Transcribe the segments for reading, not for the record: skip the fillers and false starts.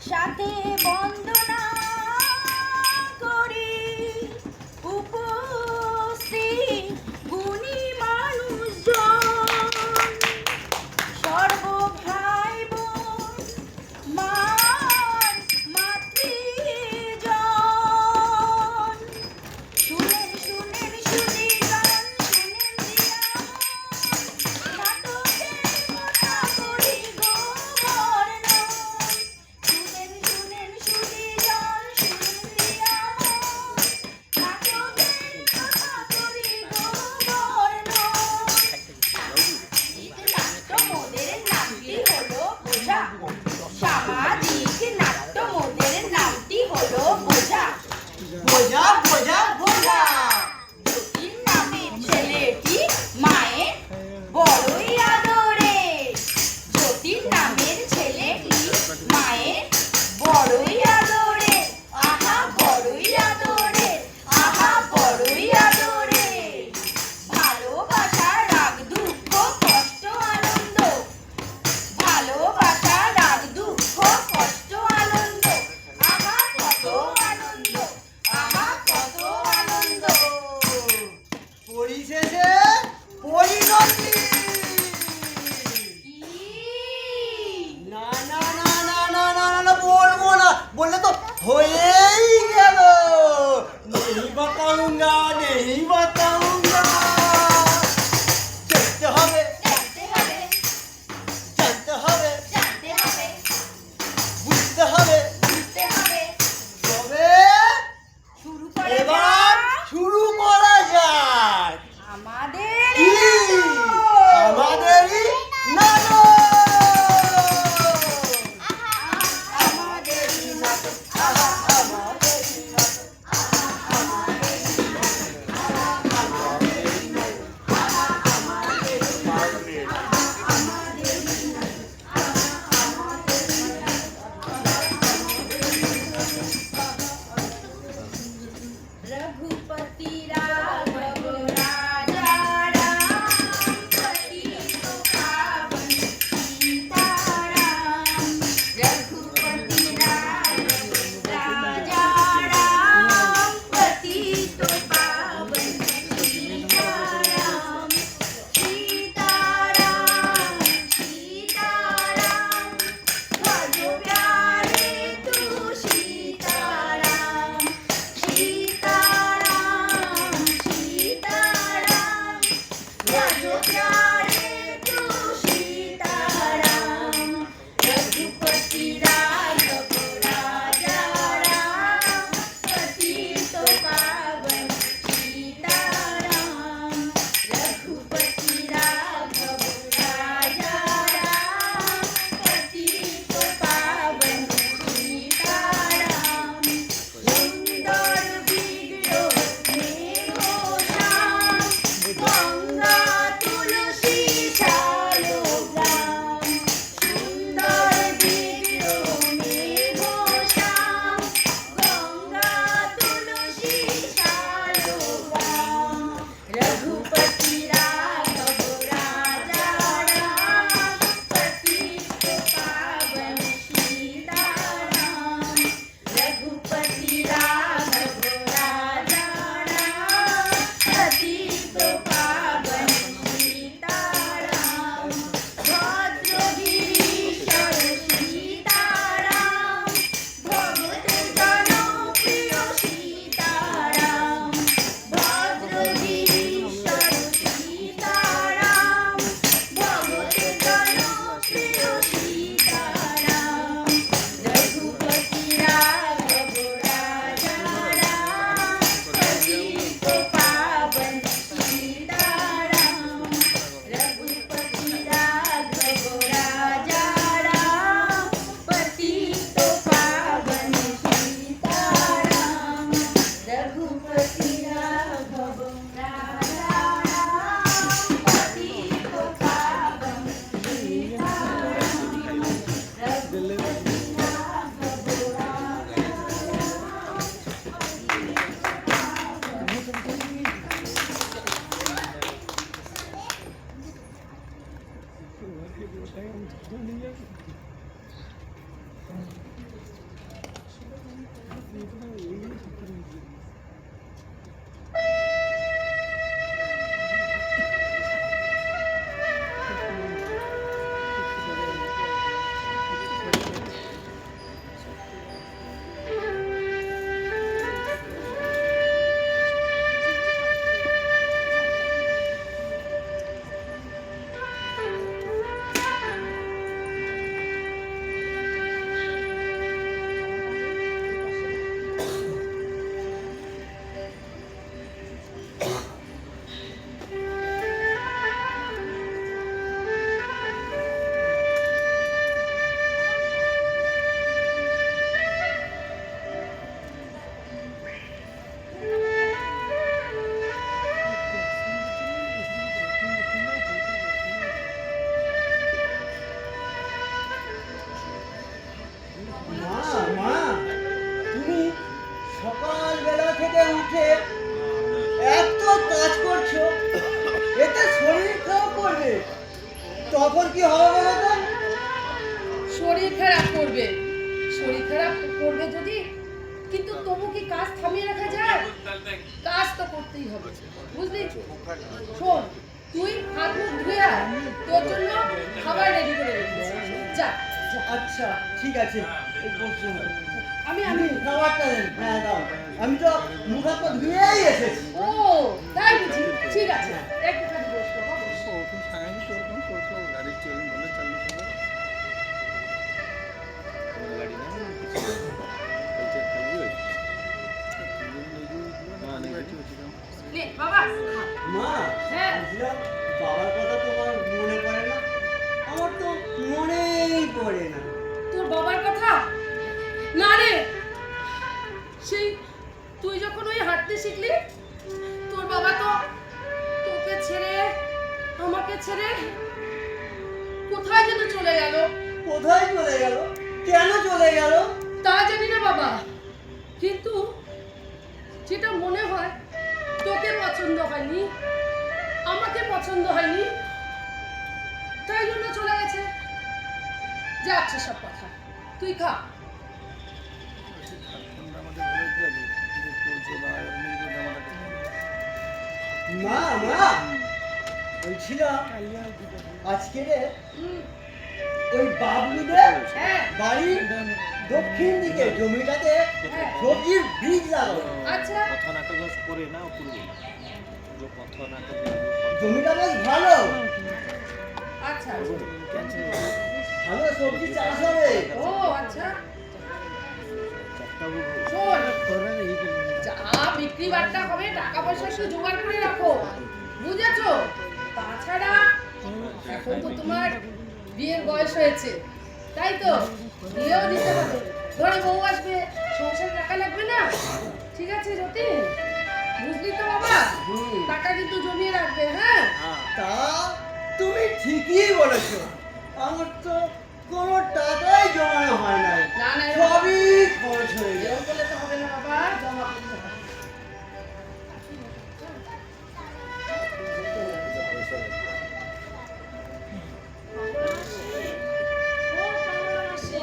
সাথে বন্দনা করি উপস্থিত গুণী মানুষজন, সর্বভাই বোন মার মাতৃজন। শুনেন শুনেন শুনি গান, শুনেন দিয়া নাটকের কথা করি গো বর্ণন। শুনেন শুনেন শুনি গান, শুনেন দিয়া নাটকের কথা করি গো বর্ণন। নাট্য মোদের নামটি হলো বোঝা, সামাজিক নাট্য মোদের নামটি হলো বোঝা। বোঝা বোঝা বোঝা। যতীন নামের ছেলেটি মায়ের বড়ই আদরে, যতীন নামের ছেলেটি মায়ের বড়ই আদরে, আহা বড়ই আদরে, আহা বড়ই আদরে। ভালোবাসা রাগ দুঃখ কষ্ট আনন্দ, ভালোবাসা রাগ দুঃখ কষ্ট আনন্দ, আহা কত আনন্দ, আহা কত আনন্দ। পরিশেষে পরিণতি। কি? না না না না না না না না, বলবো না, বললে তো হয়েই গেল। নেই বাতাউঙ্গা, নেই বাতাউঙ্গা। দেখতে হবে, দেখতে হবে, জানতে হবে, জানতে হবে, বুঝতে হবে, বুঝতে হবে। তবে শুরু করে এবার শুরু করা যাক। আমাদের কি? আমাদেরই নাটক। আমাদের নাটক, আহা আমাদের নাটক, আহা আমাদের নাটক, আহা আমাদের নাটক, আহা আমাদের নাটক, আহা আমাদের নাটক, আহা আমাদের নাটক, আহা আমাদের নাটক। উঠে এত কাজ করছো, এতে শরীর খারাপ করবে, তখন কি হবে বলো তো? শরীর খারাপ করবে, শরীর খারাপ করবে যদি, কিন্তু তবু কি কাজ থামিয়ে রাখা যায়? কাজ তো করতেই হবে, বুঝলি? শোন, তুই হাত মুখ ধুয়ে আয়, তোর জন্য খাবার রেডি করে রেখেছি। যা যা। আচ্ছা ঠিক আছে, এই বসো। আমি আমি আমি খাবারটা দেন, হ্যাঁ দাও। আমি তো মুখ হাত পা ধুয়েই এসেছি। ও তাই বুঝি, ঠিক আছে একটুখানি বসো বাবা, বসো। নে বাবা খা। মা, হ্যাঁ। বুঝলাম বাবার কথা তোমার মনে পড়ে না? আমার তো মনেই পড়ে না। তোর বাবার কথা না রে, সেই তুই যখন ওই হাঁটতে শিখলি, তোর বাবা তো তোকে ছেড়ে, আমাকে ছেড়ে কোথায় যেন চলে গেল। কোথায় চলে গেল? কেন চলে গেল? তা জানি না বাবা, কিন্তু যেটা মনে হয় তোকে পছন্দ হয়নি, আমাকে পছন্দ হয়নি, তাই জন্য চলে গেছে। যাচ্ছে সব কথা, তুই খা। মা মা, বলছিলাম আজকে রে হুম, ওই বাবলুদের হ্যাঁ বাড়ির দক্ষিণ দিকে জমিটাতে হ্যাঁ। সবজির বীজ লাগাবো। আচ্ছা জমিটা বেশ ভালো, আচ্ছা ভালো সবজি চাষ হবে। ও আচ্ছা, শোন, যা বিক্রি বাট্টা হবে টাকা পয়সা একটু জোগাড় করে রাখো, বুঝেছো? তাছাড়া এখন তো তোমার বিয়ের বয়স হয়েছে, তাই তো বিয়েও দিতে হবে, ঘরে বউ আসবে, সংসার টাকা লাগবে না? ঠিক আছে যতীন, বুঝলি তো বাবা? টাকা কিন্তু জমিয়ে রাখবে, হ্যাঁ? তা তুমি ঠিকই বলেছো, আমার তো কোনো টাকাই জমানো হয় নাই, না না, সবই খরচ হয়ে গেল। এরকম বলে তো হবে না বাবা, জমা করতে হবে।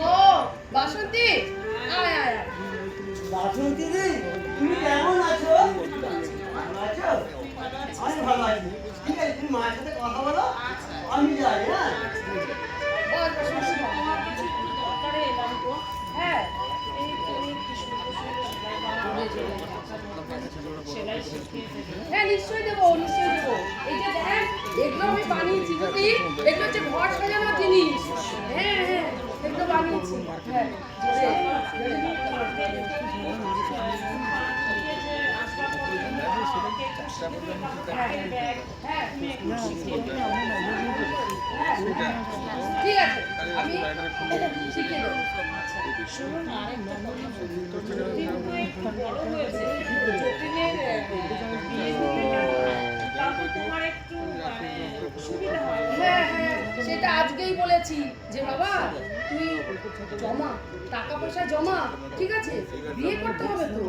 ও বাসন্তী, আয় আয় আয়। বাসন্তী দিদি, তুমি কেমন আছো? ভালো আছো? আমি ভালো আছি। ঠিক আছে, তুমি মায়ের সাথে কথা বলো, আমি যাই। হ্যাঁ বল বাসন্তী, হ্যাঁ হ্যাঁ নিশ্চয়ই দেবো, নিশ্চয়ই দেবো। এই যে দেখ, এগুলো আমি বানিয়েছি বুঝলি, এগুলো হচ্ছে ঘর সাজানোর জিনিস। হ্যাঁ হ্যাঁ এগুলো বানিয়েছি, হ্যাঁ ঠিক আছে, আমি শিখিয়ে দেবো। হ্যাঁ হ্যাঁ সেটা আজকেই বলেছি যে বাবা তুই জমা, টাকা পয়সা জমা, ঠিক আছে? বিয়ে করতে হবে তো,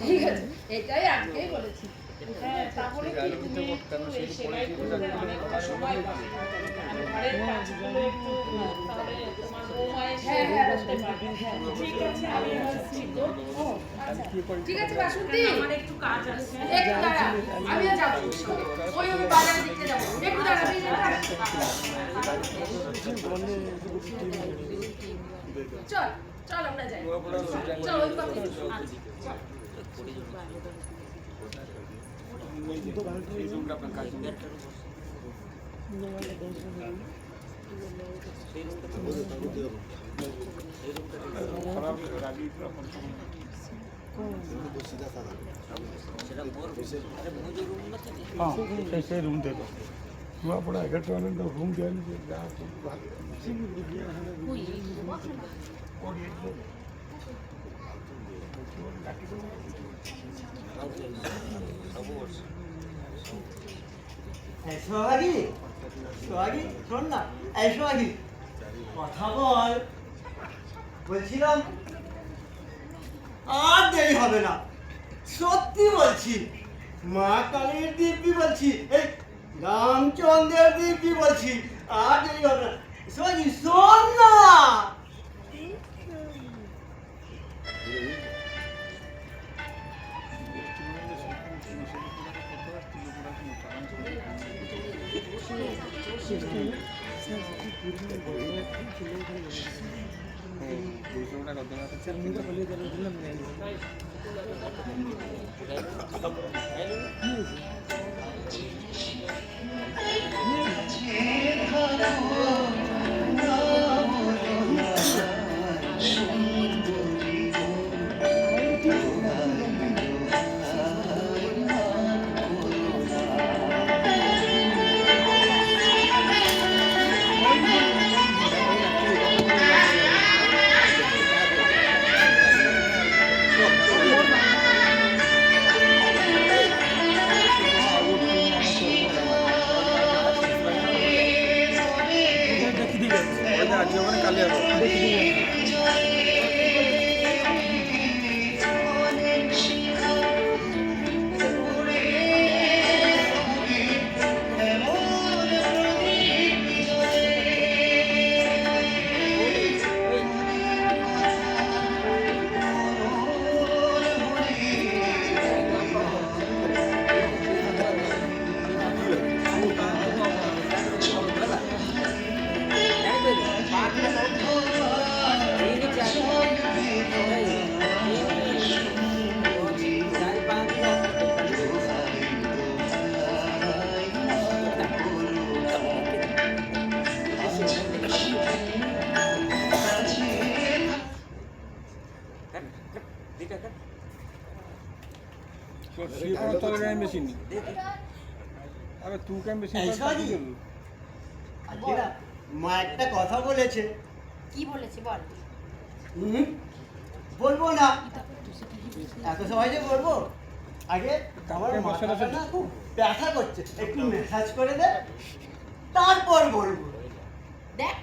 ঠিক আছে, এটাই আজকেই বলেছি। হ্যাঁ, তাহলে কি তুমি একটু এই সেলাই করতে অনেকটা সময় পাবে। ঘরের কাজগুলো একটু তাহলে তোমার বৌমা এসে হ্যাঁ, হ্যাঁ, করতে পারবে। ঠিক আছে, আমি আসছি তো। ও আচ্ছা ঠিক আছে বাসন্তী, আমার একটু কাজ আছে। একটু দাঁড়া, আমিও যাবো ওই ওই বাজারে দিতে যাবো, একটু দাঁড়া, আমি দাঁড়া। চল চল আমরা যাই, চল ওই কথা চল। সেই রুম দেবো নূଆপଡ଼ା 11 ଟଙ୍କା ନେଇ ରୁମ୍ ଦିଆନି ଯେ ଯାହା সোহাগী, সোহাগী শোন না, এই সোহাগী কথা বল। বলছিলাম আর দেরি হবে না, সত্যি বলছি, মা কালীর দিব্যি বলছি, এই রামচন্দ্রের দিব্যি বলছি। আর দেরি হবে না, শোন না। মা একটা কথা বলেছে। কি বলেছে বল? বলবো না, এত সবাই যে বলবো। আগে আমার মাথাটা না খুব ব্যথা করছে, একটু ম্যাসাজ করে দে, তারপর বলবো। দেখ,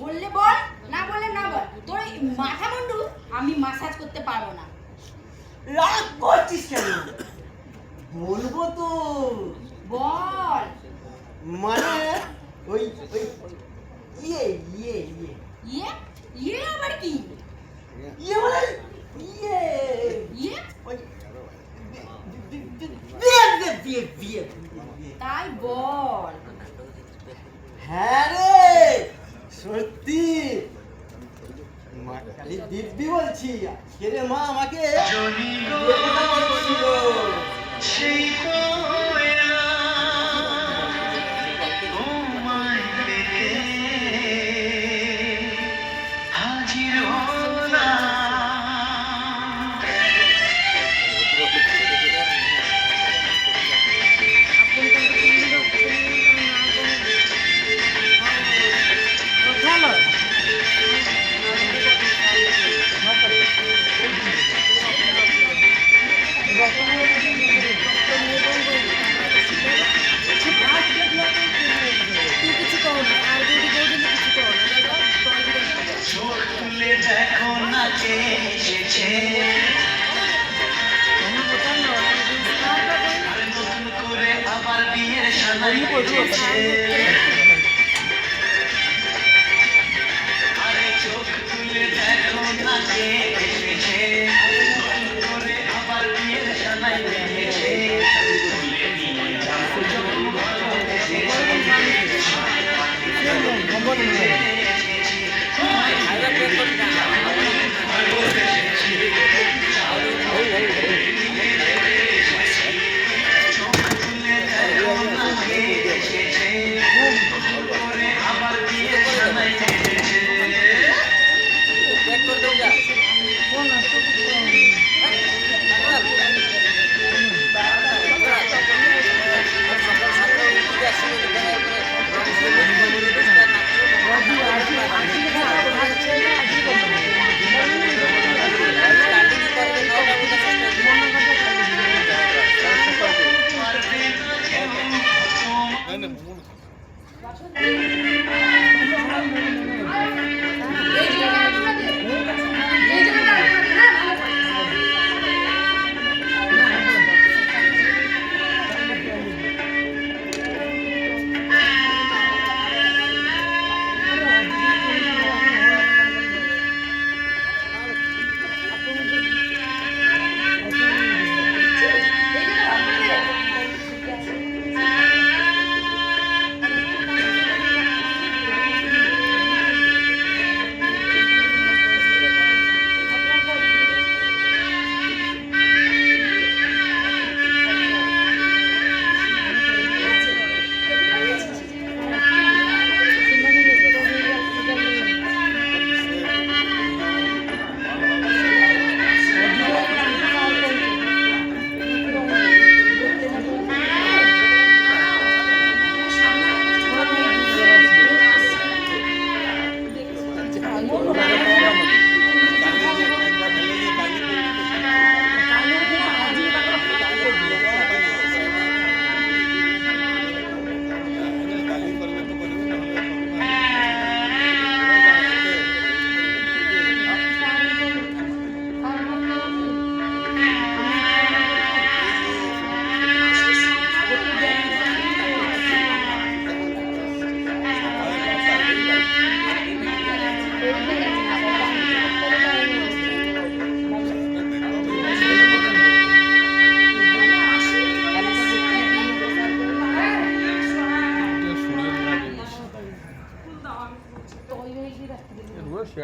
বললে বল, না বললে না বল। তোর এই মাথা মুন্ডু আমি মাসাজ করতে পারবো না। রাগ করছিস কেন? বলবো তো। বল। মানে ওই ওই ইয়ে ইয়ে ইয়ে ইয়ে ইয়ে আবার কি? ইয়ে মানে ইয়ে ইয়ে ওই বিয়ে বিয়ে বিয়ে বিয়ে। তাই বল। হ্যাঁ রে, সত্যি মা কালী দিব্যি বলছি। আজকে রে মা আমাকে বিয়ে কথা বলছিল।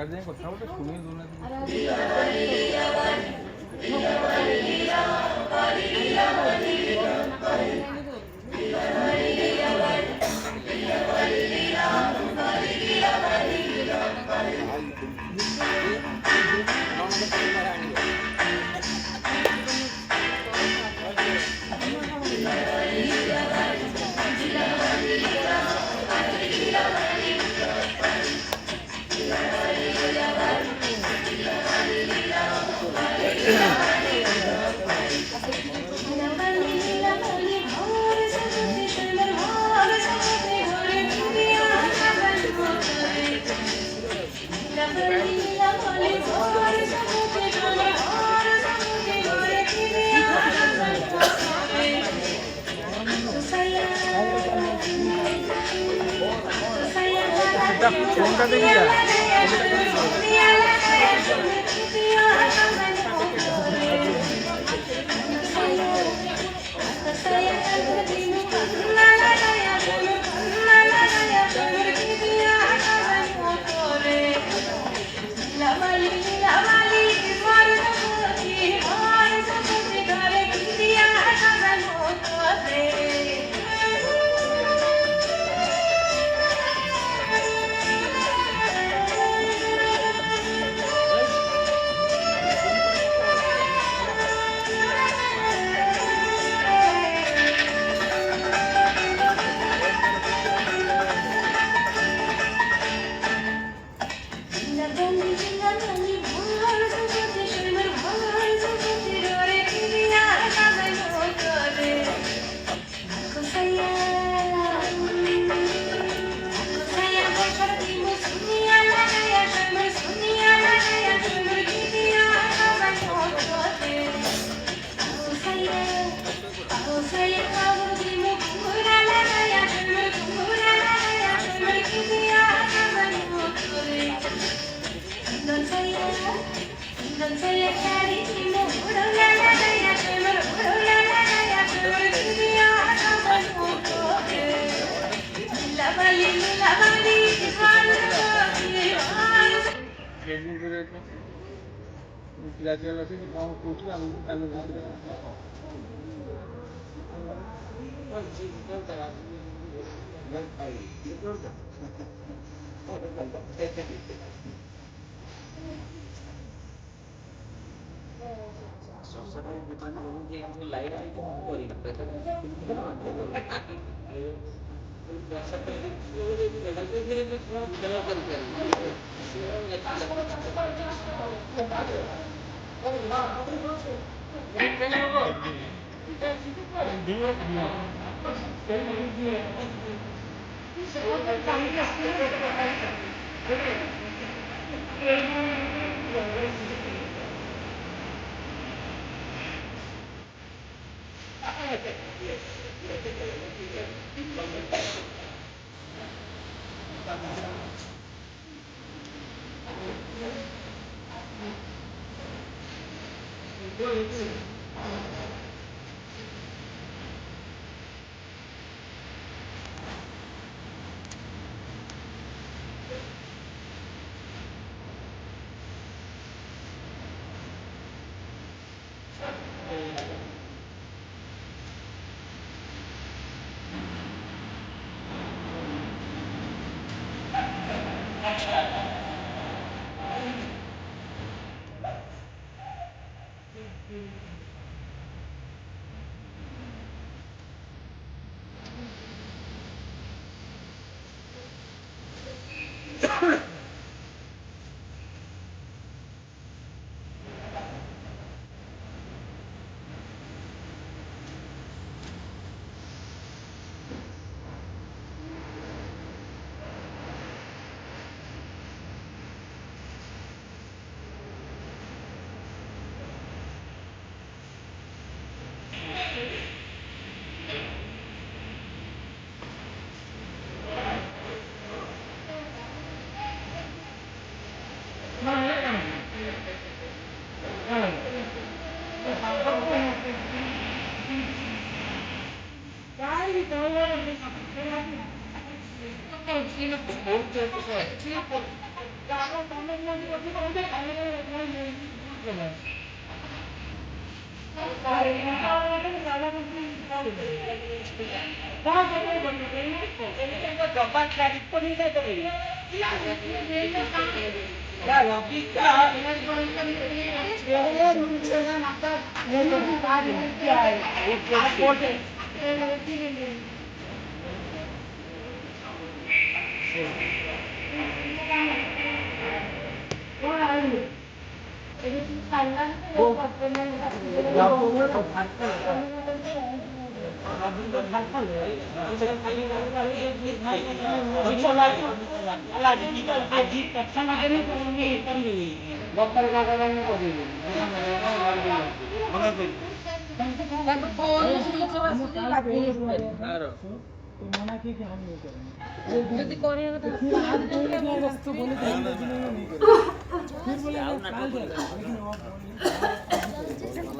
গার্জেন কথা বলে শুনিয়ে দোনা ফোনটা দেখি যা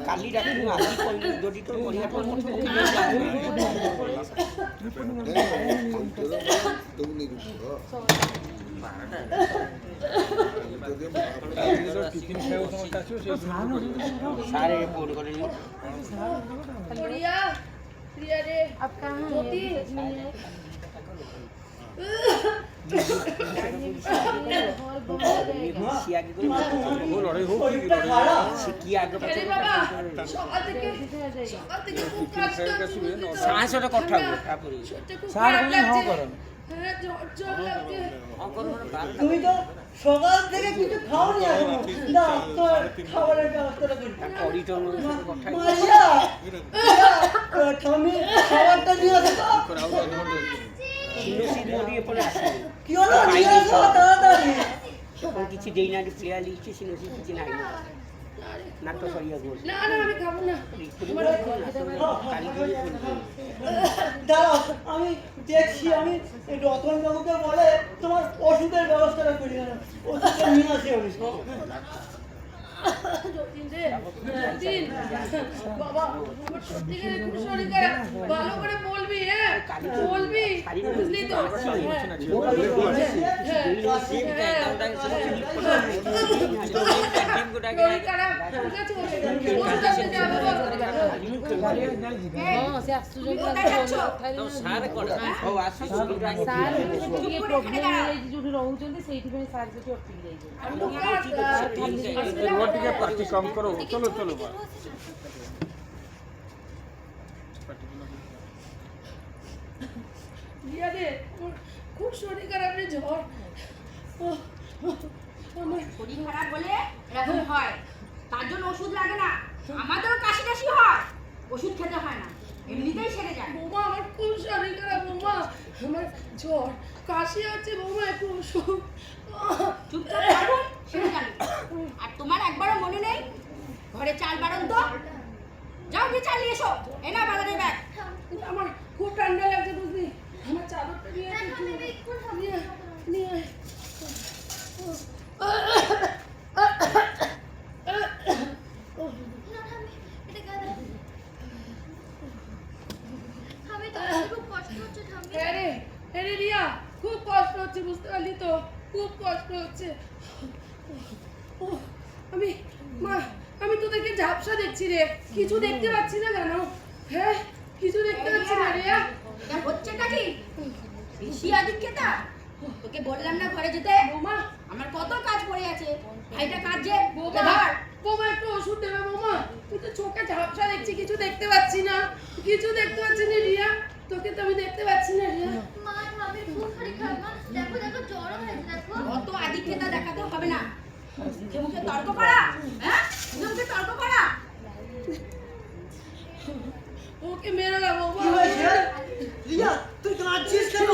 কালি রাখি আজি করলি যদি তোর বড়িয়া তোর মতো सारे बोल করে प्रिया प्रिया रे अब कहां ज्योति শিয়া কি করে ও লড়াই হোক কি লড়াই শিকি আগে আরে বাবা সকাল থেকে খুব কাজ করছি সাহসটা কথা বল তারপরে স্যার বলি হ্যাঁ করো হ্যাঁ জোর লাগছে তুমি তো সকাল থেকে কিছু খাওনি এখনো না তোর খাবারের ব্যবস্থাটা করি অডিটর কথা মাইয়া তুমি খাবারটা নিয়ে আসো সিনোসি মরিয়ে পড়ে আসে কি হলো নিয়ে আসো তাড়াতাড়ি তখন কিছু দেই না প্লেয়ার লিস্টে সিনোসি কিছু নাই না তো সরিয়া গোল না না আমি খাবো না দাঁড়াও আমি দেখছি আমি রতন বাবুকে বলে তোমার ওষুধের ব্যবস্থাটা করি না ওষুধটা নিয়ে আসি আমি যতীন রে যতীন বাবা আমার সত্যি করে খুব শরীর খারাপ ভালো করে বলবি হ্যাঁ বলবি বুঝলি তো ଟିକେ ପାର୍ଟି କମ କର ଚलो ଚलो খুব শরীর খারাপ রে জ্বর শরীর খারাপ বলে এরকম হয় তার জন্য ওষুধ লাগে না আমাদেরও কাশি টাশি হয় ওষুধ খেতে হয় না এমনিতেই সেরে যায় বৌমা আমার খুব শরীর খারাপ বৌমা আমার জ্বর কাশি আছে বৌমা একটু ওষুধ চুপচাপ থাকুন সেরে যাবে আর তোমার একবারও মনে নেই ঘরে চাল বাড়ন তো যাও গিয়ে চাল নিয়ে এসো এ না বাজারের ব্যাগ আমার খুব ঠান্ডা লাগছে বুঝলি আমার চাদরটা নিয়ে নিয়ে নিয়ে রিয়া খুব কষ্ট হচ্ছে বুঝতে পারলি তো খুব কষ্ট হচ্ছে আমি মা আমি তোদেরকে ঝাপসা দেখছি রে কিছু দেখতে পাচ্ছি না কেন হ্যাঁ কিছু দেখতে পাচ্ছি না রিয়া এটা হচ্ছেটা কি বেশি আদিক্ষেতা তোকে বললাম না ঘরে যেতে বৌমা আমার কত কাজ পড়ে আছে ভাইটা কাজ যে বৌমা বৌমা একটু ওষুধ দেবে বৌমা তুই তো চোখে ঝাপসা দেখছি কিছু দেখতে পাচ্ছি না কিছু দেখতে পাচ্ছি না রিয়া তোকে তো আমি দেখতে পাচ্ছি না রিয়া মা আমি খুব শরীর খারাপ মা দেখো দেখো জ্বর হয়েছে দেখো অত আদিক্ষেতা দেখাতে হবে না মুখে মুখে তর্ক করা হ্যাঁ মুখে মুখে তর্ক করা ওকে মেরো না বৌমা কি হয়েছে রিয়া তুই কাঁদছিস কেন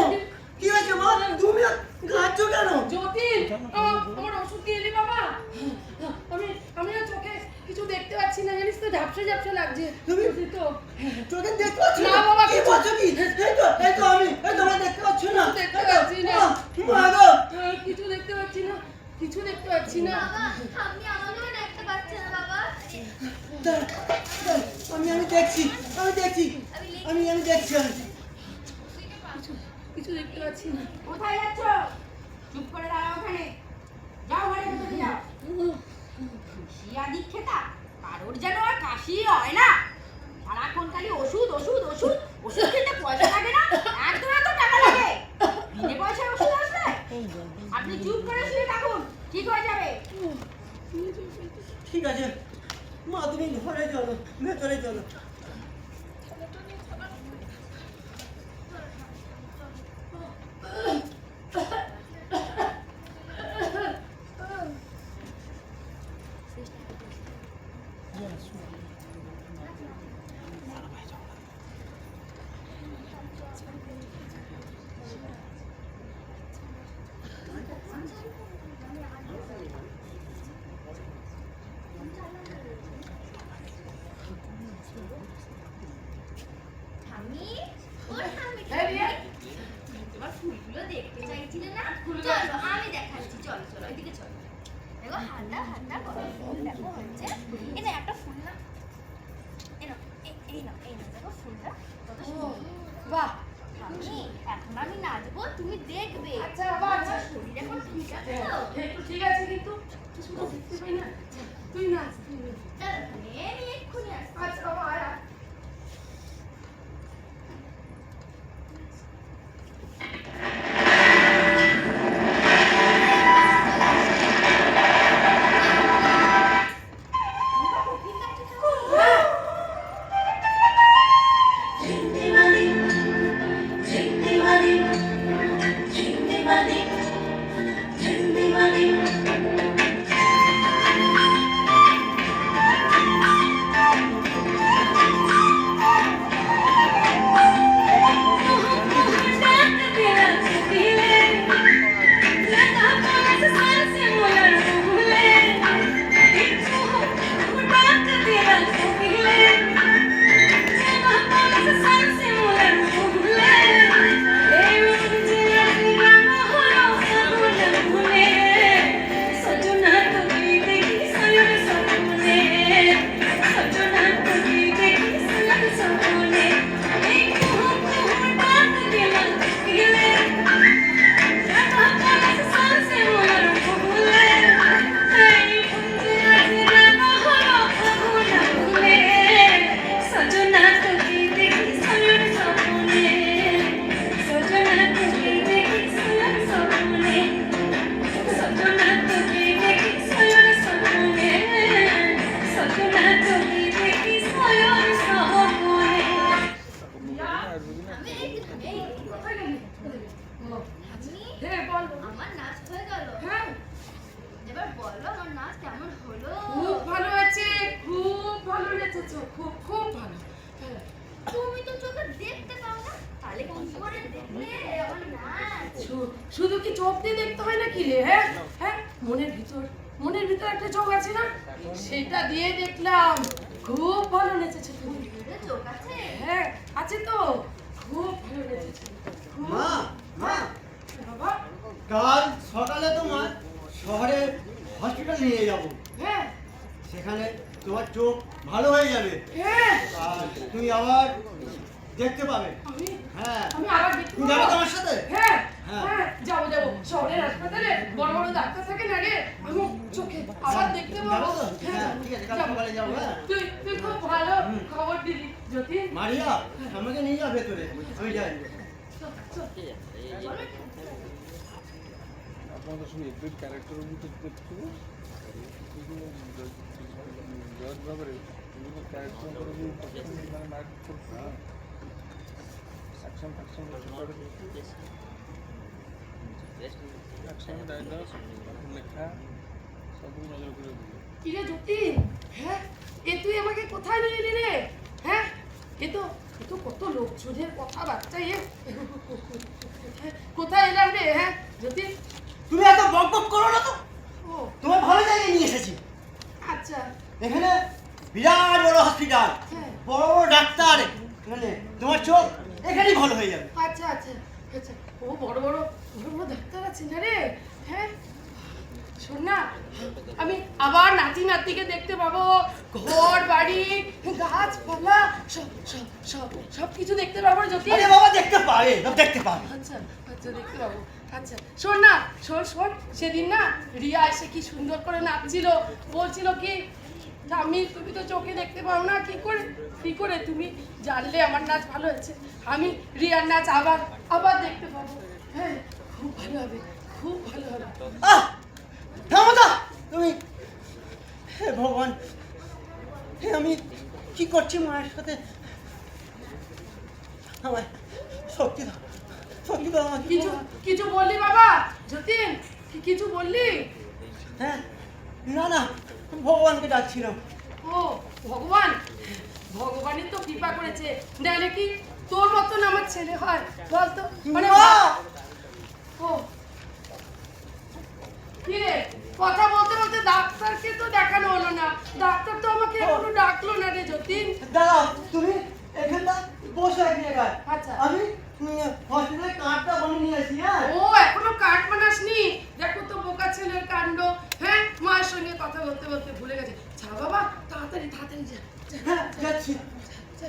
কি হয়েছে মা তুমি কাঁদছো কেন যতীন আমার ওষুধ দিয়ে এলি বাবা আমি না চোখে কিছু দেখতে পাচ্ছি না জানিস তো ঝাপসা ঝাপসা লাগছে তুমি বুঝলি তো তোকে দেখতে পাচ্ছ না বাবা, কি বলছো কি এই তো আমি তোমায় দেখতে পাচ্ছ না দেখতে পাচ্ছি না। মা গো কিছু দেখতে পাচ্ছি না কিছু দেখতে পাচ্ছি না বাবা আপনি আমাকেও দেখতে পাচ্ছেন না বাবা দাঁড়া, দাঁড়া, আমি দেখছি আমি দেখছি আমি দেখছি কিছু দেখতে পাচ্ছি না কোথায় যাচ্ছ চুপ করে দাঁড়াও ওখানে যাও ঘরে ভেতরে যাও। শিয়া দীক্ষেতা কারোর যেন আর কাশি হয় না, সারাক্ষণ খালি ওষুধ ওষুধ ওষুধ। ওষুধ খেতে পয়সা লাগে না, একদম এত টাকা লাগে। বিনে পয়সায় ওষুধ আসবে? আপনি চুপ করে শুয়ে থাকুন, ঠিক হয়ে যাবে। ঠিক আছে মা, তুমি ঘরে চলো, ভেতরে চলো। ঠাম্মি, ও ঠাম্মি, হ্যাঁ রিয়া? তোমার ফুলগুলো দেখতে চাইছিলে না? চলো, আমি দেখাচ্ছি, চলো চলো ওইদিকে চলো। দেখো হালকা হালকা কত ফুল দেখো হচ্ছে। এই না একটা ফুল না, এই নাও, এই নাও দেখো ফুলটা কত সুন্দর। বাহ, ঠাম্মি, এখন আমি নাচবো, তুমি দেখবে। আচ্ছা বাবা, আচ্ছা। শরীর এখন ঠিক আছে তো? একটু ঠিক আছে কিন্তু কিছু দেখতে পাই না। তুই নাচ, তুই নাচ। চলো, আমি এক্ষুনি আসছি। আচ্ছা বাবা, আয়, আয়। আমি এই কোথায় গেলি? ঠাম্মি, হ্যাঁ বল। আমার নাচ হয়ে গেল। হ্যাঁ, এবার বলো আমার নাচ কেমন হলো? খুব ভালো হয়েছে, খুব ভালো নেচেছো, খুব খুব ভালো। হ্যাঁ। তুমি তো চোখে দেখতে পাও না, তাহলে কি করে দেখলে আমার নাচ? শুধু কি চোখ দিয়ে দেখতে হয় নাকি রে? হ্যাঁ হ্যাঁ, মনের ভিতর একটা চোখ আছে না, সেটা দিয়ে দেখলাম। খুব ভালো নেচেছো তুমি। ভিতরে চোখ আছে? হ্যাঁ আছে তো, খুব ভালো নেচেছো। খুব। মা মা, বাবা, কাল সকালে তোমার শহরে হসপিটাল নিয়ে যাব। হ্যাঁ সেখানে তোমার চোখ ভালো হয়ে যাবে হ্যাঁ, আর তুমি আবার দেখতে পাবে। আমি হ্যাঁ, আমি আবার দেখতে তুমি যাবে পাবো? তোমার সাথে? হ্যাঁ হ্যাঁ। হ্যাঁ, যাবো শহরের হাসপাতালে বড় বড় ডাক্তার থাকে না রে, আমি চোখে আবার দেখতে পাবো। যাবো তো? হ্যাঁ, হ্যাঁ, ঠিক আছে, কাল যাবো। সকালে যাবো, হ্যাঁ। তুই খুব ভালো খবর দিলি যতীন। মারিয়া, আমাকে নিয়ে যাও ভেতরে, আমি যাই। চল, চল। আপনাদের সঙ্গে এদের ক্যারেক্টারের মধ্যে দেখতে জজ ব্যাপারে বিভিন্ন ক্যারেক্টার করে মানে নাইট করছে অ্যাকশন ফ্যাকশন অ্যাকশন ডায়লগ লেখা সব নজর করে দিল। কি রে যতীন, হ্যাঁ এ তুই আমাকে কোথায় নিয়ে এলি রে? হ্যাঁ এ তো কত লোকজনের কথাবার্তা, কোথায় এলাম রে? হ্যাঁ যতীন, তুমি এত বকবক করো না তো, ও তোমার ভালো জায়গায় নিয়ে এসেছি। আচ্ছা, এখানে বিরাট বড় হসপিটাল, হ্যাঁ। বড় বড় ডাক্তার, মানে তোমার চোখ এখানেই ভালো হয়ে যাবে। আচ্ছা আচ্ছা আচ্ছা, ও বড় বড় ডাক্তার আছে না রে? হ্যাঁ শোন না, আমি আবার নাতি নাতিকে দেখতে পাবো, ঘর বাড়ি গাছপালা সব সব সব সব কিছু দেখতে পাবো যদি। আরে বাবা, দেখতে পাবে, সব দেখতে পাবে। আচ্ছা আচ্ছা আচ্ছা দেখতে পাবো। আচ্ছা শোন না, শোন শোন, সেদিন না রিয়া এসে কি সুন্দর করে নাচছিল, বলছিল কি আমি, তুমি তো চোখে দেখতে পাও না, কি করে তুমি জানলে আমার নাচ ভালো হয়েছে? আমি রিয়ার নাচ আবার আবার দেখতে পাবো। হ্যাঁ খুব ভালো হবে, খুব ভালো হবে। আহ থামো তো তুমি। হে ভগবান, হে আমি কি করছি মায়ের সাথে? আমার শক্তি দাও, শক্তি দাও আমাকে। কিছু কিছু বললি বাবা যতীন? কিছু বললি? হ্যাঁ না না, ভগবানকে ডাকছিলাম। ও ভগবান, ভগবানই তো কৃপা করেছে, নাহলে কি তোর মতন আমার ছেলে হয় বলতো? মানে মা! ও কি রে, কথা বলতে বলতে ডাক্তারকে তো দেখানো হলো না, ডাক্তার তো আমাকে এখনো ডাকলো না রে যতীন। দাঁড়াও, তুমি এখানটা বসো এক জায়গায়। আচ্ছা। আমি হসপিটালে কার্ডটা বানিয়ে নিয়ে আসি। হ্যাঁ ও এখনো কার্ড বানাসনি? দেখো তো বোকা ছেলের কাণ্ড। হ্যাঁ মায়ের সঙ্গে কথা বলতে বলতে ভুলে গেছে। যা বাবা তাড়াতাড়ি তাড়াতাড়ি যা, যা, হ্যাঁ যাচ্ছি। যা।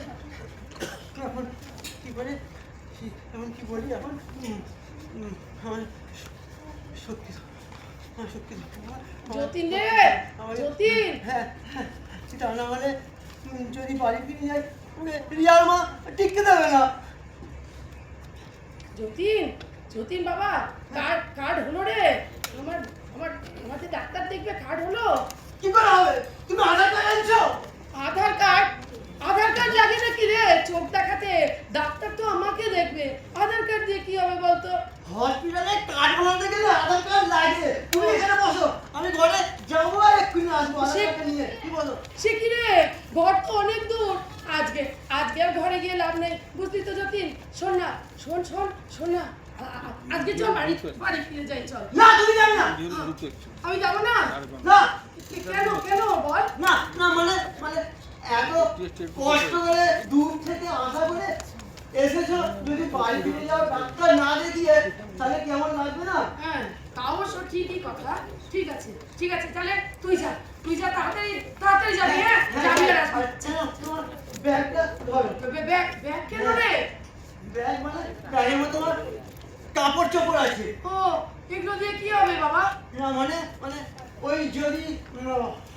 এখন কি বলি, এখন কি বলি এখন? আমার শক্তি দাও, আমার শক্তি দাও। যতীন রে, যতীন। হ্যাঁ হ্যাঁ, তা না হলে যদি বাড়ি ফিরে যাই রিয়ার মা টিকতে দেবে না। যতীন, যতীন বাবা, কার্ড হলো রে। আমার আমার আমাদের ডাক্তার দেখবে, কার্ড হলো। কি করে হবে? তুমি আধার কার্ড আনছো? আধার কার্ড লাগে নাকি রে চোখ দেখাতে? ডাক্তার তো আমাকে দেখবে, আধার কার্ড দিয়ে কি হবে বলতো? হসপিটালে কার্ড বানাতে গেলে আধার কার্ড লাগে। তুমি এখানে বসো, আমি ঘরে যাবো আর এক্ষুনি আসবো আধার কার্ডটা নিয়ে। কি বলো? সে কি রে, ঘর তো অনেক দূর। আজকে আর ঘরে গিয়ে লাভ নেই, বুঝলি তো যতীন? শোন না, শোন না, আজকে চল বাড়ি ফিরে যাই, চল। না তুমি যাবে না। আমি যাবো না? না কেন বল? না না, মানে এত কষ্ট করে দূর থেকে আসা করে এসেছো, যদি বাড়ি ফিরে যাও ডাক্তার না দেখিয়ে তাহলে কেমন লাগবে না? হ্যাঁ তা অবশ্য ঠিকই কথা। ঠিক আছে তাহলে তুই যা তাড়াতাড়ি যাবি। হ্যাঁ যাবি আর আসবি। তোমার ব্যাগটা ধরো। ব্যাগ কেন রে? ব্যাগ মানে ব্যাগের মধ্যে তোমার কাপড় চোপড় আছে। ও এগুলো দিয়ে কি হবে বাবা? না মানে ওই যদি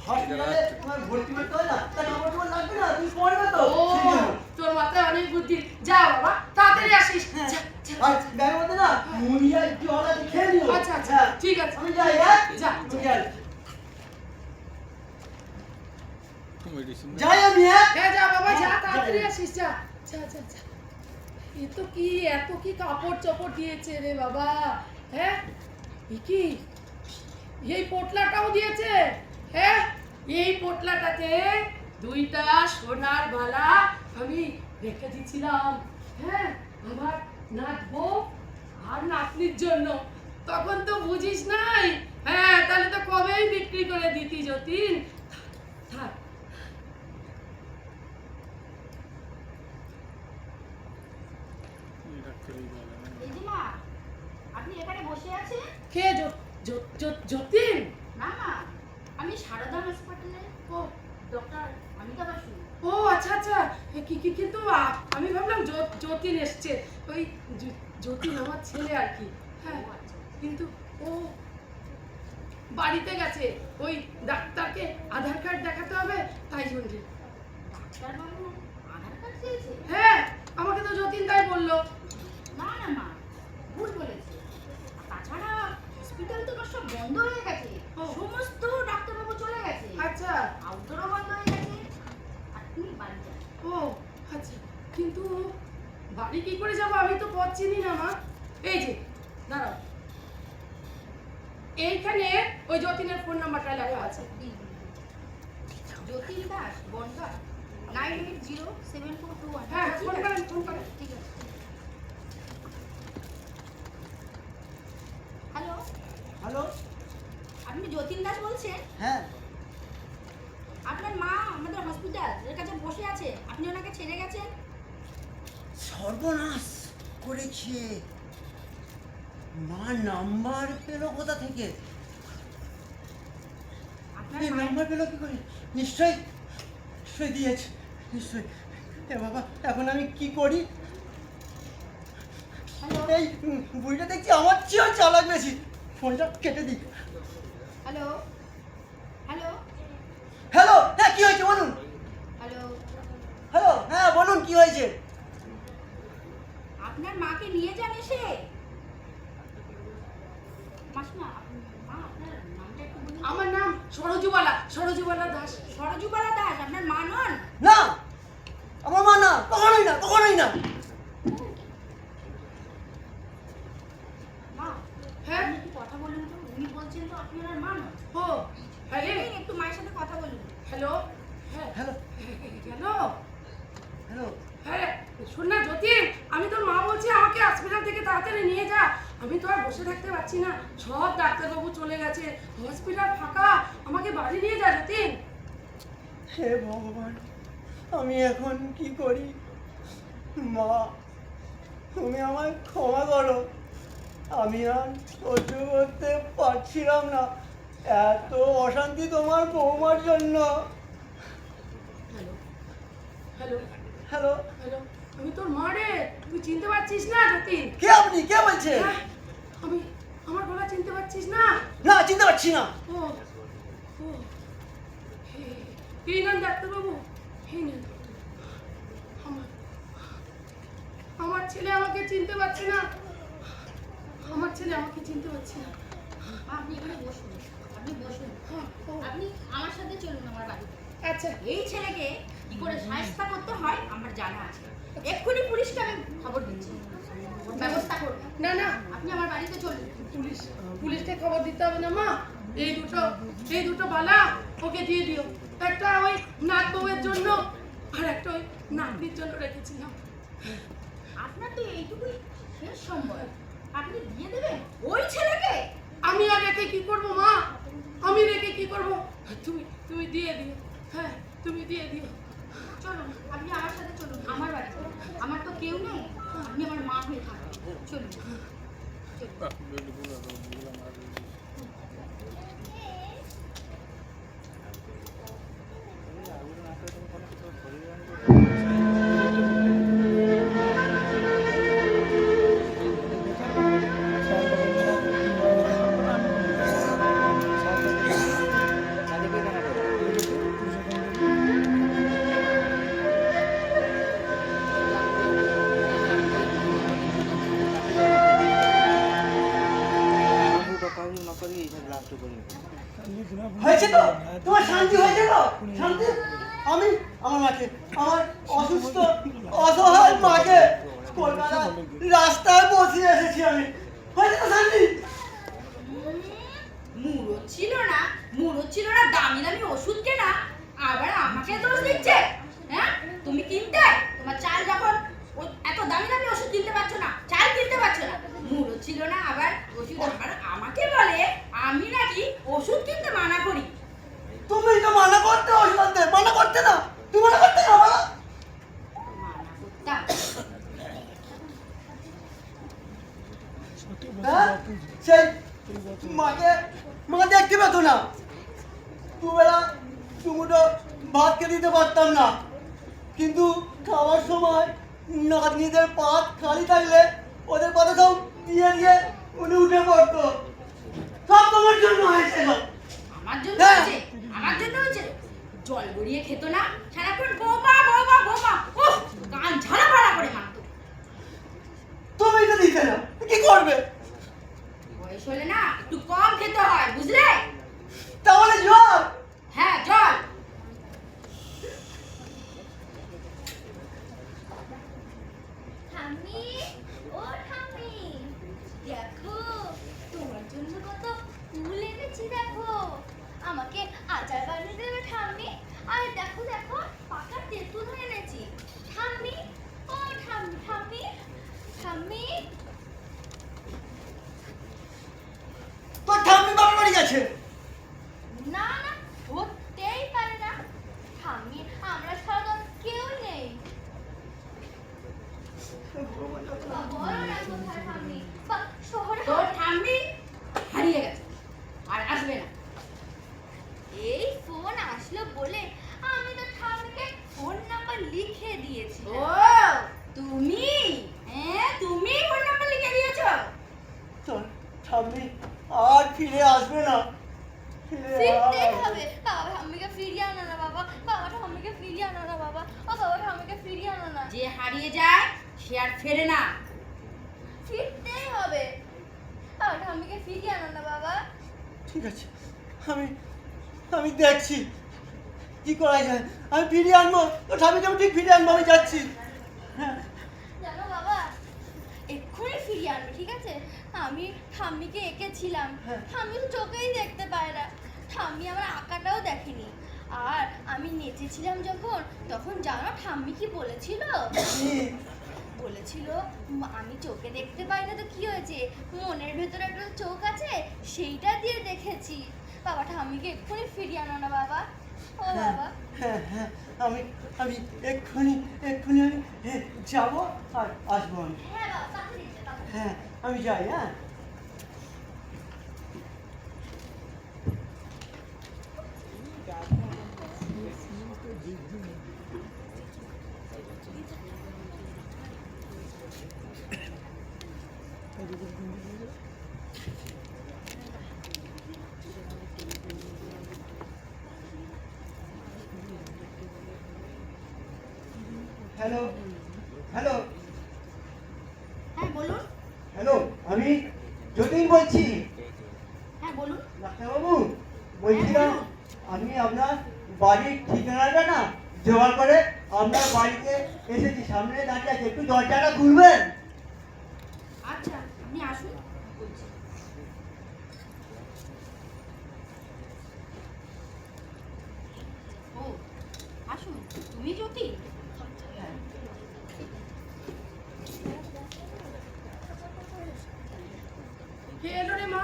হসপিটালে তোমার ভর্তি করতে হয় না, তা কাপড় চোপড় লাগবে না, তুমি পড়বে তো ও সেই জন্য। তোর মাথায় অনেক বুদ্ধি। যা বাবা তাড়াতাড়ি আসিস। যা। আর ব্যাগের মধ্যে না মুড়ি আর জল আছে, খেয়ে নিও। আচ্ছা হ্যাঁ। ঠিক আছে। আমি যাই। হ্যাঁ যা। আমি যাই আমি। হ্যাঁ যা বাবা যা, তাড়াতাড়ি আসিস। যা। এত কি কাপড় চোপড় দিয়েছে রে বাবা? হ্যাঁ কি এই পোটলাটাও দিয়েছে? হ্যাঁ এই পোটলাটাতে 2টা সোনার বালা আমি রেখে দিয়েছিলাম। হ্যাঁ আমার নাচবো আর নাতনির জন্য, তখন তো বুঝিস নাই। হ্যাঁ তাহলে তো কবেই বিক্রি করে দিতি যতীন। থাক দিদিমা, আপনি এখানে বসে আছেন? কে যতীন? না না, আমি সারদা হাসপাতালে ডক্টর অমিতা বাসু। ও আচ্ছা কিন্তু আমি ভাবলাম যতীন এসছে। ওই যতীন আমার ছেলে আর কি। হ্যাঁ কিন্তু ও বাড়িতে গেছে, ওই ডাক্তারকে আধার কার্ড দেখাতে হবে, তাই জন্য। ডাক্তারবাবু আধার কার্ড চেয়েছে? হ্যাঁ আমাকে তো যতীন তাই বললো। না না মা, ভুল বলেছে। তাছাড়া হসপিটাল তো সব বন্ধ হয়ে গেছে, ও। সমস্ত ডাক্তারবাবু চলে গেছে, আচ্ছা আউটডোরও বন্ধ হয়ে গেছে। আপনি বাড়ি যান। ও আচ্ছা, কিন্তু বাড়ি কি করে যাবো? আমি তো পথ চিনি না মা। এই যে দাঁড়াও, এইখানে ওই যতীনের ফোন নাম্বারটা লেখা আছে। জ্যোতির দাস, বনগা, 980742. হ্যাঁ ফোন করেন। ঠিক আছে। Hello, hello. আপনি যতীন দাস বলছেন? হ্যাঁ আপনার মা আমাদের হসপিটাল এর কাছে বসে আছে, আপনি ওনাকে ছেড়ে গেছেন। সর্বনাশ করেছে। মা নাম্বার পেলো কোথা থেকে? আপনার এই নাম্বার পেলো কি করে? নিশ্চয়ই দিয়েছে, নিশ্চয়ই। এ বাবা, এখন আমি কি করি? হ্যালো, এই বুড়িটা দেখছি আমার চেয়েও চালাক বেশি। ফোনটা কেটে দিই। হ্যালো হ্যালো হ্যালো, হ্যাঁ কি হয়েছে বলুন। হ্যালো, হ্যালো, হ্যাঁ বলুন কি হয়েছে। আপনার মাকে নিয়ে যান এসে। মাসিমা, মা আপনার নামটা একটু বলুন। আমার নাম সরজুবালা দাস। সরজুবালা দাস আপনার মা নন? না, আমার মা না, কখনোই না, কখনোই না। মা, হ্যাঁ? আপনি একটু কথা বলুন তো। উনি বলছেন তো আপনি ওনার মা নন। ও হ্যাঁ এই, একটু মায়ের সাথে কথা বলুন। হ্যালো হ্যাঁ হ্যালো, হ্যালো হ্যালো। হ্যাঁ শোন না যতীন, আমি তোর মা বলছি আমাকে হসপিটাল থেকে তাড়াতাড়ি নিয়ে যা। আমি তো আর বসে থাকতে পারছি না, সব ডাক্তারবাবু চলে গেছে, হসপিটাল ফাঁকা, আমাকে বাড়ি নিয়ে যা যতীন। হে ভগবান, আমি এখন কি করি। মা, তুমি আমায় ক্ষমা করো, আমি আর সহ্য করতে পারছিলাম না এত অশান্তি তোমার বৌমার জন্য। হ্যালো হ্যালো হ্যালো, হ্যালো, আমি তোর মা রে, তুই চিনতে পারছিস না যতীন? কে আপনি, কে বলছেন? হ্যাঁ, আমি আমার গলা চিনতে পারছিস না? না, চিনতে পারছি না। ও ও এই নেন ডাক্তারবাবু, এই নেন। আমার আমার ছেলে আমাকে চিনতে পারছে না, আমার ছেলে আমাকে চিনতে পারছে না। মা, আপনি এখানে বসুন, আপনি বসুন। হ্যাঁ, ও, আপনি আমার সাথে চলুন আমার বাড়িতে। আচ্ছা এই ছেলেকে কি করে শায়েস্তা করতে হয় আমার জানা আছে। এক্ষুনি পুলিশকে আমি খবর দিচ্ছি, ব্যবস্থা করব। না না, আপনি আমার বাড়িতে চলুন। পুলিশকে খবর দিতে হবে না মা, এই দুটো বালা ওকে দিয়ে দিও। একটা ওই নাত বউয়ের জন্য আর একটা ওই নাতনির জন্য রেখেছিলাম। আপনার তো এইটুকুই শেষ সম্বল, আপনি দিয়ে দেবেন ওই ছেলেকে? আমি আর রেখে কি করবো মা, আমি রেখে কি করবো? তুমি দিয়ে দিও, হ্যাঁ তুমি দিয়ে দিও। চলুন, আপনি আমার সাথে চলুন আমার বাড়িতে। আমার তো কেউ নেই, আপনি আমার মা হয়ে থাকবেন। চলুন চলুন। হয়েছে তো, তোমার শান্তি হয়েছে তো? শান্তি? আমি আমার মাকে, আমার অসুস্থ অসহায় মাকে কলকাতা রাস্তায় বসিয়ে এসেছি আমি। হয়েছে তো শান্তি? মুরদ ছিল না দামি দামি ওষুধ কেনা, আবার আমাকে দোষ দিচ্ছে। হ্যাঁ, তুমি কিনতে, তোমার চাল যখন এত দামি দামি ওষুধ কিনতে পারছো না, চাল কিনতে পারছো না, মুরদ ছিল না আবার ওষুধ, আবার আমাকে বলে আমি নাকি ওষুধ কিনতে মানা করি। তুমি তো মানা করতে, ওষুধ আনতে মানা করতে না, তুমি মানা করতে না বলো। মানা করতাম? হ্যাঁ, সেই মাকে মা দেখতে পেতো না, দুবেলা দুমুঠো ভাত খেতে দিতে পারতাম না, কিন্তু খাওয়ার সময় নাতনিদের পাত খালি থাকলে ওদের কথা সব দিয়ে দিয়ে উনি উঠে পড়তো। সব তোমার জন্য হয়েছে সব। আমার জন্য হ্যাঁ। হয়েছে? আমার জন্য হয়েছে? জল গড়িয়ে খেত না, সারাক্ষণ বৌমা বৌমা বৌমা, উফ, কান ঝাড়া ফাড়া করে মারতো। তুমি তো দিতে না, কি করবে? বয়স হলে না একটু কম খেতে হয়, বুঝলে? তাহলে জল। হ্যাঁ, জল। ঠাম্মি, ও ঠাম্মি, দেখো তোমার জন্য কত ফুল এনেছি। দেখো আমাকে আচার বানিয়ে দেবে ঠাম্মি। আর দেখো দেখো পাকা তেঁতুল এনেছি ঠাম্মি। ও ঠাম্মি, ঠাম্মি, ঠাম্মি। তোর ঠাম্মি বাবার বাড়ি গেছে। না না, হতেই পারে না। ঠাম্মি আমরা ছাড়া তো আর কেউ নেই। বলো না কোথায় ঠাম্মি? বা শহরে তোর ঠাম্মি হারিয়ে গেছে, আর আসবে না। এই ফোন আসলো বলে আমি তো ঠাম্মিকে ফোন নাম্বার লিখে দিয়েছি। ও, তুমি? হ্যাঁ, তুমি ফোন নাম্বার লিখে দিয়েছো? সে আর ফেরে না। ফিরতেই হবে। আর ঠাম্মিকে ফিরিয়ে আনো না বাবা। ঠিক আছে, আমি দেখছি কি করা যায়। আমি ফিরিয়ে আনবো তো ঠামিকে, আমি ঠিক ফিরিয়ে আনবো, আমি যাচ্ছি। হ্যাঁ জানো বাবা, এক্ষুনি ফিরিয়ে আনবে, ঠিক আছে? আমি ঠাম্মিকে এঁকেছিলাম, হ্যাঁ। ঠাম্মি তো চোখেই দেখতে পায় না, ঠাম্মি আমার আঁকাটাও দেখেনি। আর আমি নেচেছিলাম যখন, তখন জানো ঠাম্মি কি বলেছিল? বলেছিল আমি চোখে দেখতে পাই না তো কি হয়েছে, মনের ভেতরে একটা চোখ আছে, সেইটা দিয়ে দেখেছি। বাবা ঠাম্মিকে এক্ষুনি ফিরিয়ে আনো না বাবা। ও বাবা। হ্যাঁ হ্যাঁ, আমি এক্ষুনি আমি যাবো আর আসবো আমি। হ্যাঁ বাবা, তাড়াতাড়ি যা, তাড়াতাড়ি। হ্যাঁ আমি যাই। হ্যাঁ হ্যালো হ্যালো হ্যাঁ বলুন। হ্যালো, আমি যতীন বলছি। হ্যাঁ বলুন। ডাক্তারবাবু বলছিলাম, আমি আপনার বাড়ির ঠিকানাটা না জোগাড় করে আপনার বাড়িতে এসেছি, সামনে দাঁড়িয়ে আছে, একটু দরজাটা খুলবেন? আচ্ছা আপনি আসুন, বলছি। ও আসুন, তুমি জ্যোতি? কে এলো রে মা?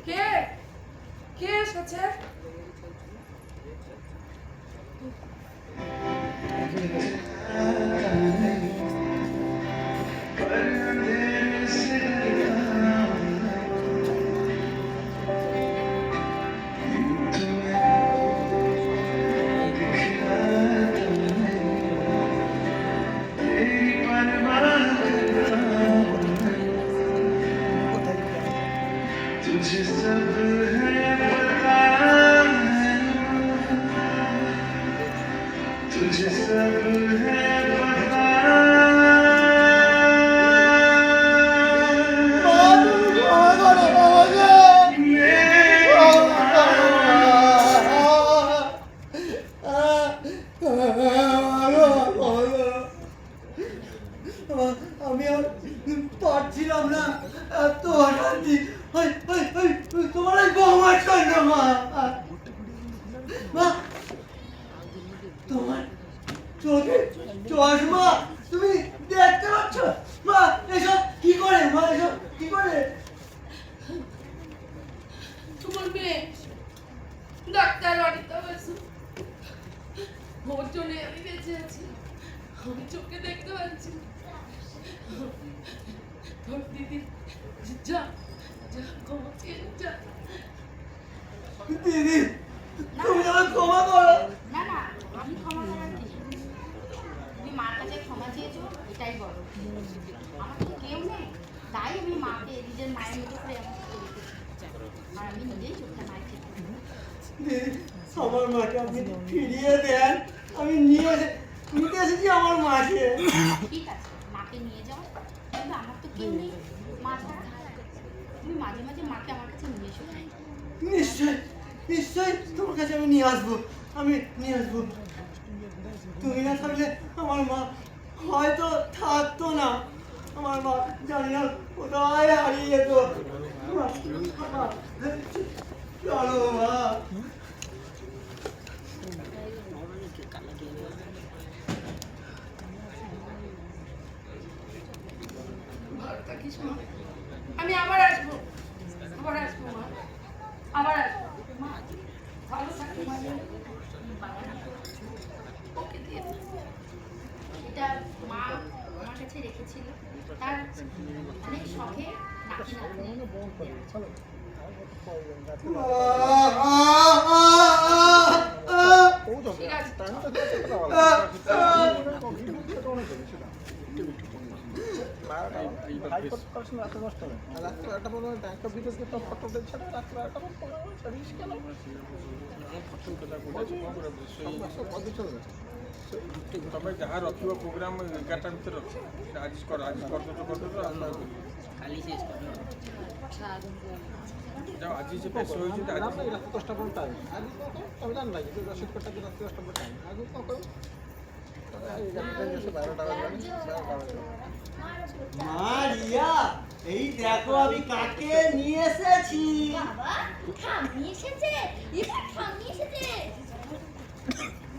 কে কে এসেছে? तुझे सब है पता है, तुझे सब है पता। আমি আর পারছিলাম না, এত অশান্তি। তোমার ওই বৌমার জন্য মা। তোমার চোখে চশমা, তুমি দেখতে পাচ্ছ মা? এসব কি করে মা, এসব কি করে? তোমার মেয়ে ডাক্তার অনিতা বসু, ওর জন্য আমি বেঁচে আছি, আমি চোখে দেখতে পাচ্ছি। তোর দিদি যা যা, ক্ষমা চেয়ে যা। দিদি তুমি আমার ক্ষমা করো। না না, আমি ক্ষমা করার কি? তুমি মার কাছে ক্ষমা চেয়েছো, এটাই বড়। আমার তো কেউ নেই, তাই আমি মাকে নিজের মায়ের মতো করে আমার সাথে রেখেছি। আর আমি নিজেই চোখে মায়ের ঠিক করি। দিদি আমার মাকে আপনি ফিরিয়ে দেন, আমি নিতে এসেছি আমার মাকে। ঠিক আছে, মাকে নিয়ে যাও, কিন্তু আমার তো কেউ নেই মা ছাড়া। তুমি মাঝে মাঝে মাকে আমার কাছে নিয়ে এসো। নিশ্চয়ই তোমার কাছে আমি নিয়ে আসবো, আমি নিয়ে আসবো। তুমি না থাকলে আমার মা হয়তো থাকতো না, আমার মা জানি না কোথায় হারিয়ে যেত। চলো মা। ভালো থাকিস মা, আমি আবার আসবো, আবার আসবো মা, আবার আসবো মা। ভালো থাকি মা। ওকে দিয়ে দাও। এটা মা আমার কাছে রেখেছিল, তার অনেক শখে নাতি নাতনি ঠিক আছে। ତମେ ଯାହା ରଖିବ ପ୍ରୋଗ୍ରାମ 11ଟା ଭିତରେ ରଖ ଆଜି କରିଦେବ କାଲି ଶେଷ କରିବ ଯାও ଆଜି ସେ ପେଶ ହୋଇଛି ଆଜି ରାତି 10ଟା ପର୍ଯ୍ୟନ୍ତ ଟାଇମ୍ ଆଜି ତମେ ଜାଣିଲା କି ରସିଦ କଟା ରାତି 10ଟା ପର୍ଯ୍ୟନ୍ତ ଟାଇମ୍ ଆଗକୁ କ'ଣ କହିବ 12টা বাজে মারিয়া এই দেখো আমি কাকে নিয়ে এসেছি বাবা ঠাম্মি এসেছে এবার ঠাম্মি এসেছে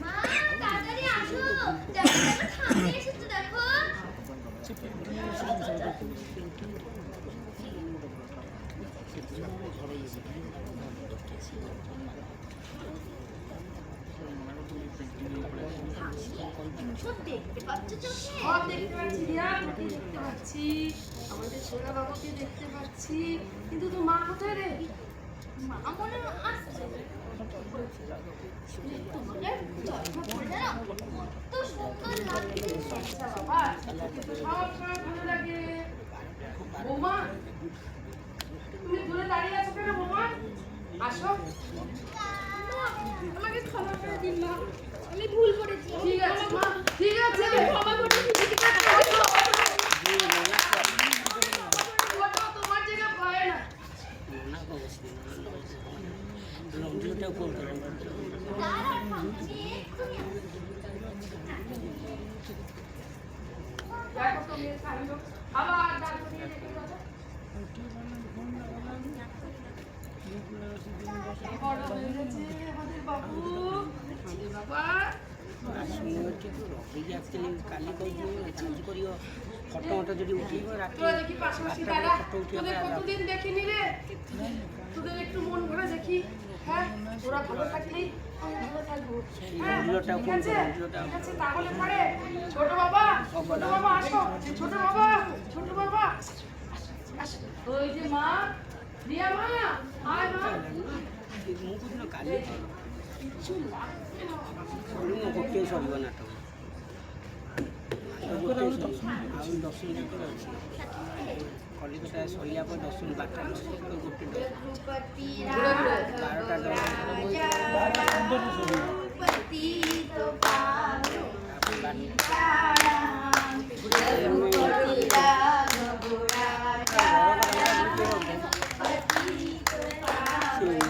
মা তাড়াতাড়ি আসো দেখো দেখো ঠাম্মি এসেছে দেখো সব দেখতে পাচ্ছ চোখে সব দেখতে পাচ্ছি রিয়া, তোকে দেখতে পাচ্ছি, আমাদের সোনা বাবাকে দেখতে পাচ্ছি, কিন্তু তোর মা কোথায় রে? মা মনে হয় আসছে তোমাদের চশমা পরে না কত সুন্দর লাগছে আচ্ছা বাবা, তোকে তো সব সময় ভালো লাগে। বৌমা, তুমি দূরে দাঁড়িয়ে আছো কেন বৌমা? আসো। আমাকে ক্ষমা করে দিন মা আমি ভুল করেছি ঠিক আছে মা, ঠিক আছে। ক্ষমা করে দিন ওটা তোমার জায়গা পায় না। রঞ্জুটাও ফোন করে দাঁড়াও ঠাম্মি এক্ষুনি দেখো তো মেয়ের কাণ্ড, আবার ডাক্তার নিয়ে দেখে যাবো। বড় হয়ে গেছে আমাদের বাবু। আরে বাবা, কালি করিও ফটো মটো যদি উঠিব রাখি তোরা দেখি পাশাপাশি দাঁড়া, তোদের কতদিন দেখিনি রে, তোদের একটু মন ভরে দেখি। হ্যাঁ, ওরা ভালো থাকলেই আমি ভালো থাকবো। হ্যাঁ, ঠিক আছে, ঠিক আছে, তাহলে পরে ছোট বাবা আসো, ছোট বাবা আসো। ওই যে মা, রিয়া মা, আয় মা। মুখগুলো কালি কেউ সরিব না তো ଆଉ 10 ମିନିଟ୍ ଅଛି କଲିକତା ସରିଲା ପରେ 10 ମିନିଟ୍ 12ଟା ଗୋଟେ রঘুপতি 12ଟା রঘুপতি তো পালো তারপরে রঘুপতি রাঘব রাজা রঘুপতি তো পালো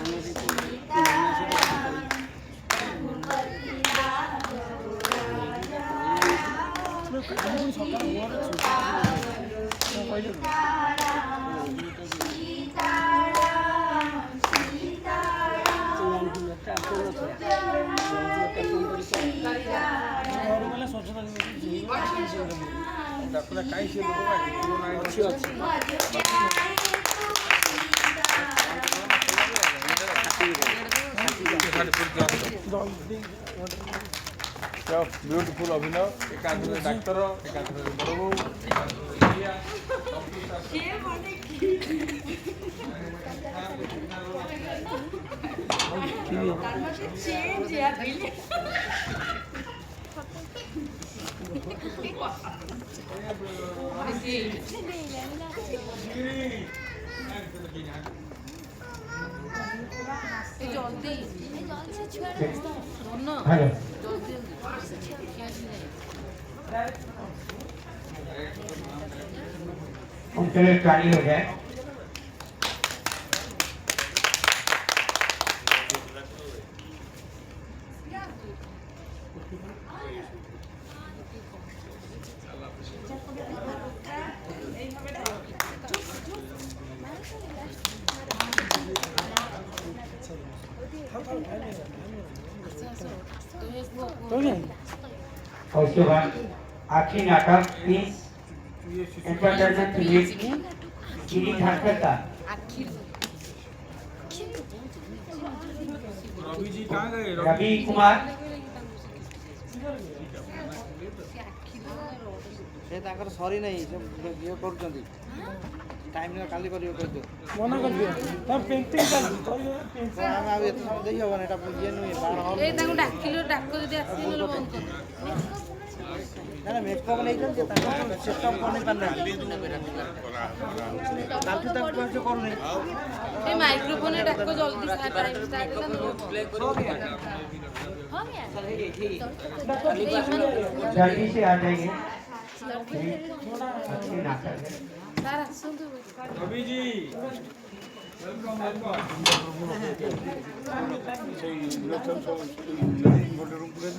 ଡାକ୍ତର କାହିଁ ସେ ଲୋକ ଅଛି ब्यूटीफुल अभिनय एकांतर डाक्तर एकांतर बड़ बो জলদি चलिए खाली हो जाए। और उसके बाद आखिरी नाटक प्लीज एंटरटेनमेंट फिल्म गिरी ठाकर का रवि जी कहाँ गए रवि कुमार ସେ ତାଙ୍କର ସରି ନାହିଁ ସେ ଇଏ କରୁଛନ୍ତି ଟାଇମ୍ କାଲି କରିବ କହିଦିଅ ମନା କରିଦିଅ ତା ପେଣ୍ଟିଂ ଚାଲିଛି ଆମେ ଆଉ ଏତେ ସମୟ ଦେଇ ହେବନି ଏଇଟା ଇଏ ନୁହେଁ এই ତାଙ୍କୁ ଡାକିଲୁ ଡାକ ଯଦି ଆସିବେ ନହେଲେ ବନ୍ଦ କର। ନା ନା ମେକଅପ୍ ନେଇଛନ୍ତି ତାଙ୍କ ସେଟଅପ୍ ବନେଇ ପାରିନାହାନ୍ତି କାଲିଠୁ ତାଙ୍କୁ କିଛି କରୁନି এই মাইক্রোফোনে ডাকো জলদি ଟାଇମ୍ ଷ୍ଟାର୍ଟ ହେଲା। ପ୍ଲେ କରିବ जल्दी से आ जाइए आखिरी नाटक है তারা শুনতে रवि जी সেই ইলেকশন ভোটের রুম করে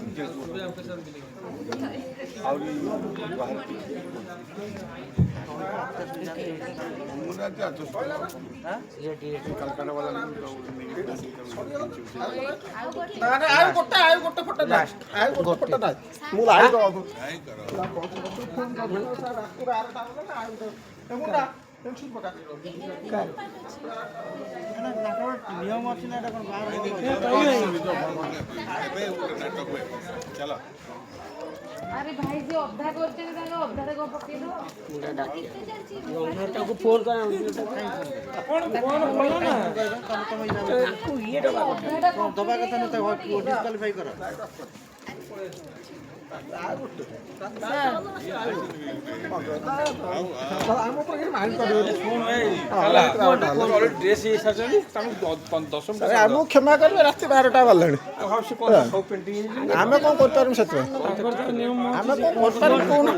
ନିୟମ ଅଛି ନା ଏଟା କ'ଣ ବାହାର আরে ভাই যে অধ্যা করছে না তাকে অধ্যাতে গো পকেই দাও ଦବା କଥା ନୁହେଁ ତାକୁ ଡିସକ୍ୱାଲିଫାଇ କର ଆମକୁ କ୍ଷମା କରିବେ ରାତି 12ଟା ବାଜିଲାଣି ଆମେ କ'ଣ କରିପାରିବୁ ସେଥିପାଇଁ ଆମେ କ'ଣ କରିପାରିବୁ କହୁନ